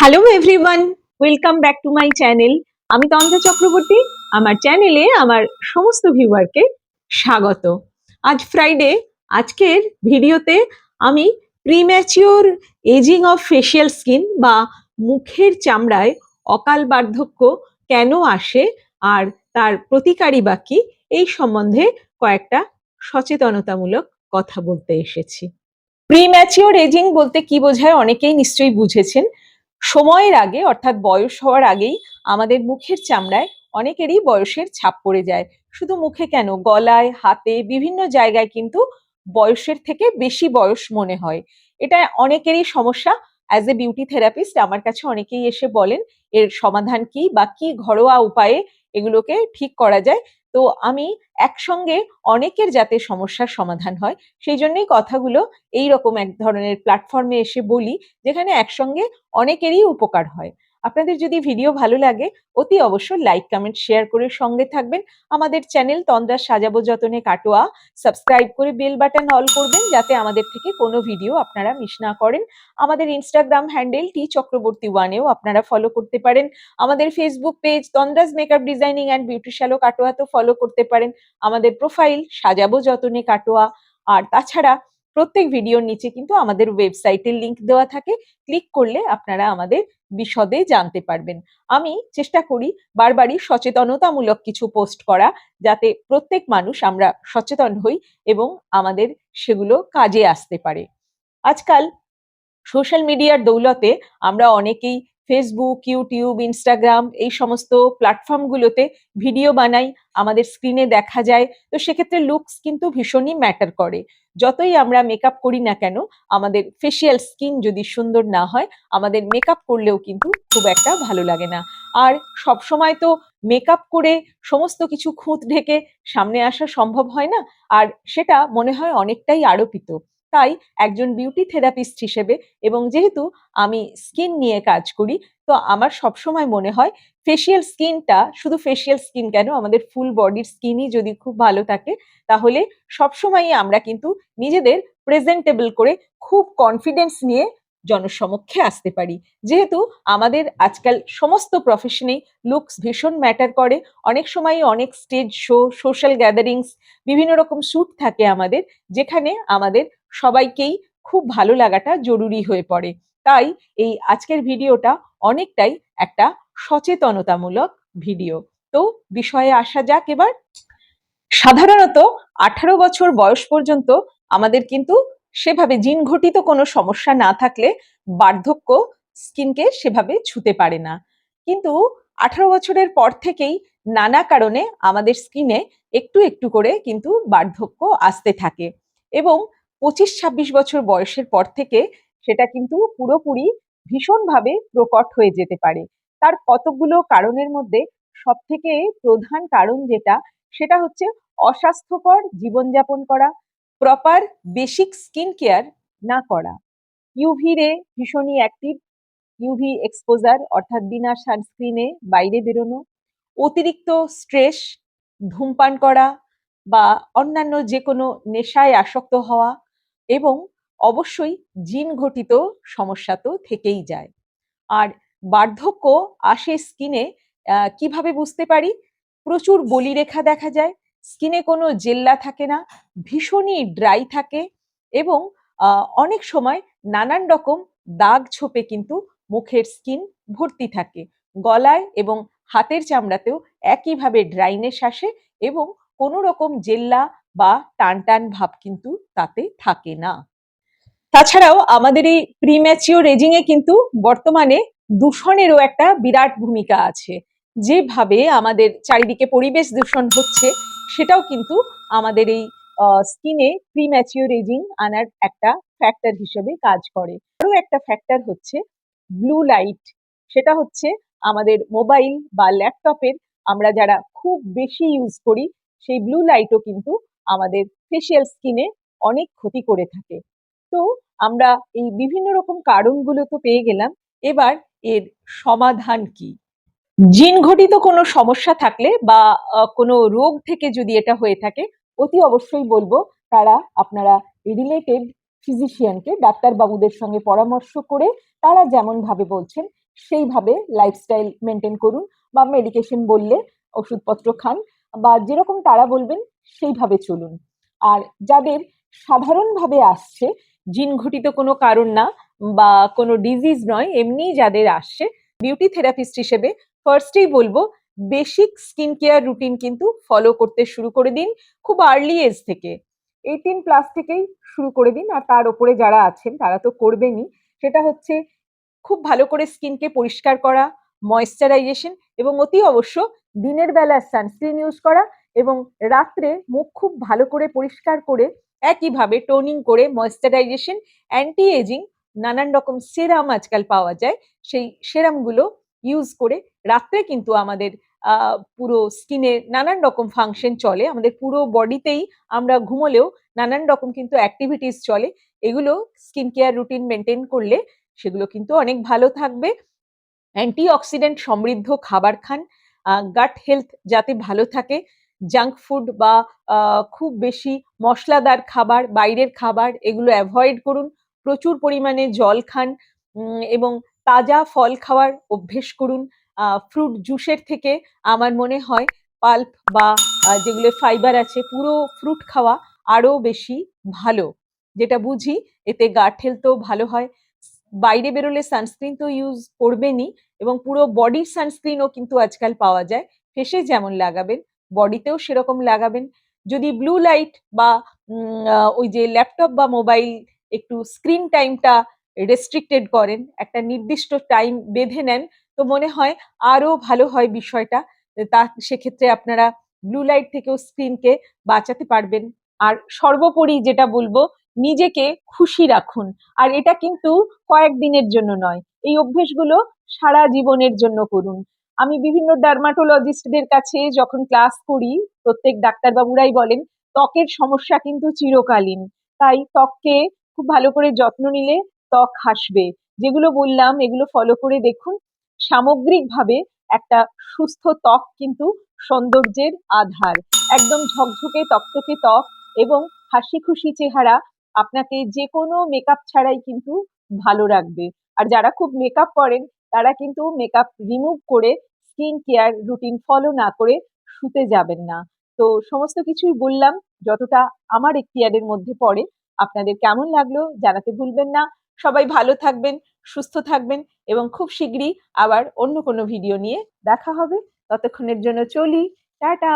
Hello everyone, welcome back to my channel. আমি তন্দ্রা চক্রবর্তী। আমার চ্যানেলে আমার সমস্ত ভিউয়ারকে স্বাগত। আজ ফ্রাইডে। আজকের ভিডিওতে আমি premature ageing of facial skin বা মুখের চামড়ায় অকাল বার্ধক্য কেন আসে আর তার প্রতিকারী বা কি, এই সম্বন্ধে কয়েকটা সচেতনতামূলক কথা বলতে এসেছি। প্রিম্যাচিওর এজিং বলতে কি বোঝায় অনেকেই নিশ্চয়ই বুঝেছেন। সময়ের আগে অর্থাৎ বয়স হওয়ার আগেই আমাদের মুখের চামড়ায় অনেকেরই বয়সের ছাপ পড়ে যায়। শুধু মুখে কেন, গলায়, হাতে, বিভিন্ন জায়গায় কিন্তু বয়সের থেকে বেশি বয়স মনে হয়। এটা অনেকেরই সমস্যা। অ্যাজ এ বিউটি থেরাপিস্ট আমার কাছে অনেকেই এসে বলেন এর সমাধান কি বা কি ঘরোয়া উপায়ে এগুলোকে ঠিক করা যায়। তো আমি একসঙ্গে অনেকের যাতে সমস্যার সমাধান হয় সেই জন্যই কথাগুলো এইরকম এক ধরনের প্ল্যাটফর্মে এসে বলি, যেখানে একসঙ্গে অনেকেরই উপকার হয়। আপনাদের যদি ভিডিও ভালো লাগে অতি অবশ্যই লাইক, কমেন্ট, শেয়ার করে সঙ্গে থাকবেন। আমাদের চ্যানেল তন্দ্রা সাজাবো যতনে কাটোয়া সাবস্ক্রাইব করে বেল বাটন অল করবেন, যাতে আমাদের থেকে কোনো ভিডিও আপনারা মিস না করেন। আমাদের ইনস্টাগ্রাম হ্যান্ডেল টি চক্রবর্তী ওয়ানেও আপনারা ফলো করতে পারেন। আমাদের Facebook page Tandra's makeup designing and beauty শ্যালো কাটোয়াতেও ফলো করতে পারেন। আমাদের প্রোফাইল সাজাবো যতনে কাটোয়া। আর তাছাড়া প্রত্যেক ভিডিওর নিচে কিন্তু আমাদের ওয়েবসাইটের লিংক দেওয়া থাকে। ক্লিক করলে আপনারা আমাদের বিশদে জানতে পারবেন। আমি চেষ্টা করি বারবারই সচেতনতামূলক কিছু পোস্ট করা, যাতে প্রত্যেক মানুষ আমরা সচেতন হই এবং আমাদের সেগুলো কাজে আসতে পারে। আজকাল সোশ্যাল মিডিয়ার দৌলতে আমরা অনেকেই ফেসবুক, ইউটিউব, ইনস্টাগ্রাম এই সমস্ত প্ল্যাটফর্মগুলোতে ভিডিও বানাই, আমাদের স্ক্রিনে দেখা যায়। তো সেক্ষেত্রে লুকস কিন্তু ভীষণই ম্যাটার করে। যতই আমরা মেকআপ করি না কেন, আমাদের ফেসিয়াল স্কিন যদি সুন্দর না হয়, আমাদের মেকআপ করলেও কিন্তু খুব একটা ভালো লাগে না। আর সবসময় তো মেকআপ করে সমস্ত কিছু খুঁত ঢেকে সামনে আসা সম্ভব হয় না, আর সেটা মনে হয় অনেকটাই আরোপিত। তাই একজন বিউটি থেরাপিস্ট হিসেবে এবং যেহেতু আমি স্কিন নিয়ে কাজ করি, তো আমার সবসময় মনে হয় ফেসিয়াল স্কিনটা, শুধু ফেসিয়াল স্কিন কেন, আমাদের ফুল বডির স্কিনই যদি খুব ভালো থাকে, তাহলে সবসময়ই আমরা কিন্তু নিজেদের প্রেজেন্টেবল করে খুব কনফিডেন্স নিয়ে জনসমক্ষে আসতে পারি। যেহেতু আমাদের আজকাল সমস্ত প্রফেশনেই লুকস ভীষণ ম্যাটার করে। অনেক সময়ই অনেক স্টেজ শো, সোশ্যাল গ্যাদারিংস, বিভিন্ন রকম শ্যুট থাকে আমাদের, যেখানে আমাদের সবাইকেই খুব ভালো লাগাটা জরুরি হয়ে পড়ে। তাই এই আজকের ভিডিওটা অনেকটাই একটা সচেতনতামূলক ভিডিও। তো বিষয়ে আসা যাক এবার। সাধারণত 18 বছর বয়স পর্যন্ত আমাদের কিন্তু সেভাবে জিন ঘটিত কোনো সমস্যা না থাকলে বার্ধক্য স্কিনকে সেভাবে ছুঁতে পারে না। কিন্তু 18 বছরের পর থেকেই নানা কারণে আমাদের স্কিনে একটু একটু করে কিন্তু বার্ধক্য আসতে থাকে এবং 25-26 বছর বয়সের পর থেকে সেটা কিন্তু পুরোপুরি ভীষণভাবে প্রকট হয়ে যেতে পারে। তার কতগুলো কারণের মধ্যে সব থেকে প্রধান কারণ যেটা, সেটা হচ্ছে অস্বাস্থ্যকর জীবনযাপন করা, প্রপার বেসিক স্কিন কেয়ার না করা, ইউভি রে ভীষণই অ্যাক্টিভ, ইউভি এক্সপোজার অর্থাৎ বিনা সানস্ক্রিনে বাইরে বেরোনো, অতিরিক্ত স্ট্রেস, ধূমপান করা বা অন্যান্য যে কোনো নেশায় আসক্ত হওয়া এবং অবশ্যই জিন ঘটিত সমস্যা তো থেকেই যায়। আর বার্ধক্য আসে স্কিনে কিভাবে বুঝতে পারি? প্রচুর বলিরেখা দেখা যায়, স্কিনে কোনো জেল্লা থাকে না, ভীষণই ড্রাই থাকে এবং অনেক সময় নানান রকম দাগ ছোপে কিন্তু মুখের স্কিন ভর্তি থাকে। গলায় এবং হাতের চামড়াতেও একইভাবে ড্রাইনেস আসে এবং কোনো রকম জেল্লা বা টান টান ভাব কিন্তু তাতে থাকে না। তাছাড়াও আমাদের এই প্রিম্যাচিওর এজিং এ কিন্তু বর্তমানে দূষণেরও একটা বিরাট ভূমিকা আছে। যেভাবে আমাদের চারিদিকে পরিবেশ দূষণ হচ্ছে, সেটাও কিন্তু আমাদের এই স্কিনে প্রিম্যাচিওর এজিং আনার একটা ফ্যাক্টর হিসেবে কাজ করে। আরো একটা ফ্যাক্টর হচ্ছে ব্লু লাইট। সেটা হচ্ছে আমাদের মোবাইল বা ল্যাপটপের আমরা যারা খুব বেশি ইউজ করি, সেই ব্লু লাইটও কিন্তু আমাদের ফেসিয়াল স্কিনে অনেক ক্ষতি করে থাকে। তো আমরা এই বিভিন্ন রকম কারণগুলো তো পেয়ে গেলাম, এবার এর সমাধান কি? জিন ঘটিত কোনো সমস্যা থাকলে বা কোনো রোগ থেকে যদি এটা হয়ে থাকে, অতি অবশ্যই বলবো আপনারা রিলেটেড ফিজিশিয়ানকে, ডাক্তারবাবুদের সঙ্গে পরামর্শ করে তারা যেমন ভাবে বলছেন সেইভাবে লাইফস্টাইল মেনটেন করুন, বা মেডিকেশন বললে ওষুধপত্র খান, বা যেরকম তারা বলবেন সেইভাবে চলুন। আর যাদের সাধারণভাবে আসছে, জিন ঘটিত কোনো কারণ না বা কোনো ডিজিজ নয়, এমনি যাদের আসছে, বিউটি থেরাপিস্ট হিসেবে ফার্স্টেই বলবো বেসিক স্কিন কেয়ার রুটিন কিন্তু ফলো করতে শুরু করে দিন খুব আর্লি এজ থেকে। 18+ থেকেই শুরু করে দিন। আর তার উপরে যারা আছেন তারা তো করবেনই। সেটা হচ্ছে খুব ভালো করে স্কিনকে পরিষ্কার করা, ময়েশ্চারাইজেশন, এবং অতি অবশ্য দিনের বেলা সানস্ক্রিন ইউজ করা, এবং রাত্রে মুখ খুব ভালো করে পরিষ্কার করে একইভাবে টোনিং করে ময়েশ্চারাইজেশন, অ্যান্টি এজিং নানান রকম সেরাম আজকাল পাওয়া যায়, সেই সেরামগুলো ইউজ করে রাত্রে কিন্তু আমাদের পুরো স্কিনে নানান রকম ফাংশন চলে, আমাদের পুরো বডিতেই আমরা ঘুমোলেও নানান রকম কিন্তু অ্যাক্টিভিটিস চলে। এগুলো স্কিন কেয়ার রুটিন মেনটেন করলে সেগুলো কিন্তু অনেক ভালো থাকবে। অ্যান্টিঅক্সিডেন্ট সমৃদ্ধ খাবার খান, গাট হেলথ যাতে ভালো থাকে, জাঙ্ক ফুড বা খুব বেশি মশলাদার খাবার, বাইরের খাবার, এগুলো অ্যাভয়েড করুন। প্রচুর পরিমাণে জল খান, এবং তাজা ফল খাওয়ার অভ্যেস করুন। ফ্রুট জুসের থেকে আমার মনে হয় পাল্প বা যেগুলো ফাইবার আছে, পুরো ফ্রুট খাওয়া আরো বেশি ভালো, যেটা বুঝি এতে গাট হেলথও ভালো হয়। বাইরে বেরোলে সানস্ক্রিন তো ইউজ করবেনই, এবং পুরো বডির সানস্ক্রিনও কিন্তু আজকাল পাওয়া যায়। ফেসে যেমন লাগাবেন বডিতেও সেরকম লাগাবেন। যদি ব্লু লাইট বা ওই যে ল্যাপটপ বা মোবাইল একটু স্ক্রিন টাইমটা রেস্ট্রিক্টেড করেন, একটা নির্দিষ্ট টাইম বেঁধে নেন, তো মনে হয় আরো ভালো হয় বিষয়টা। তা সেক্ষেত্রে আপনারা ব্লু লাইট থেকেও স্ক্রিনকে বাঁচাতে পারবেন। আর সর্বোপরি যেটা বলবো, নিজেকে খুশি রাখুন। আর এটা কিন্তু কয়েকদিনের জন্য নয়, এই অভ্যেসগুলো সারা জীবনের জন্য করুন। আমি বিভিন্ন ডার্মাটোলজিস্টদের কাছে যখন ক্লাস করি, প্রত্যেক ডাক্তারবাবুরাই বলেন ত্বকের সমস্যা কিন্তু চিরকালীন, তাই ত্বককে খুব ভালো করে যত্ন নিলে ত্বক হাসবে। যেগুলো বললাম এগুলো ফলো করে দেখুন। সামগ্রিকভাবে একটা সুস্থ ত্বক কিন্তু সৌন্দর্যের আধার। একদম ঝকঝকে তকতকে ত্বক এবং হাসি খুশি চেহারা আপনাকে যে কোনো মেকআপ ছাড়াই কিন্তু ভালো রাখবে। আর যারা খুব মেকআপ করেন তারা কিন্তু মেকআপ রিমুভ করে স্কিন কেয়ার রুটিন ফলো না করে শুতে যাবেন না। তো সমস্ত কিছুই বললাম যতটা আমার এখতিয়ারের মধ্যে পড়ে। আপনাদের কেমন লাগলো জানাতে ভুলবেন না। সবাই ভালো থাকবেন, সুস্থ থাকবেন, এবং খুব শিগগিরই আবার অন্য কোনো ভিডিও নিয়ে দেখা হবে। ততক্ষণের জন্য চলি, টাটা।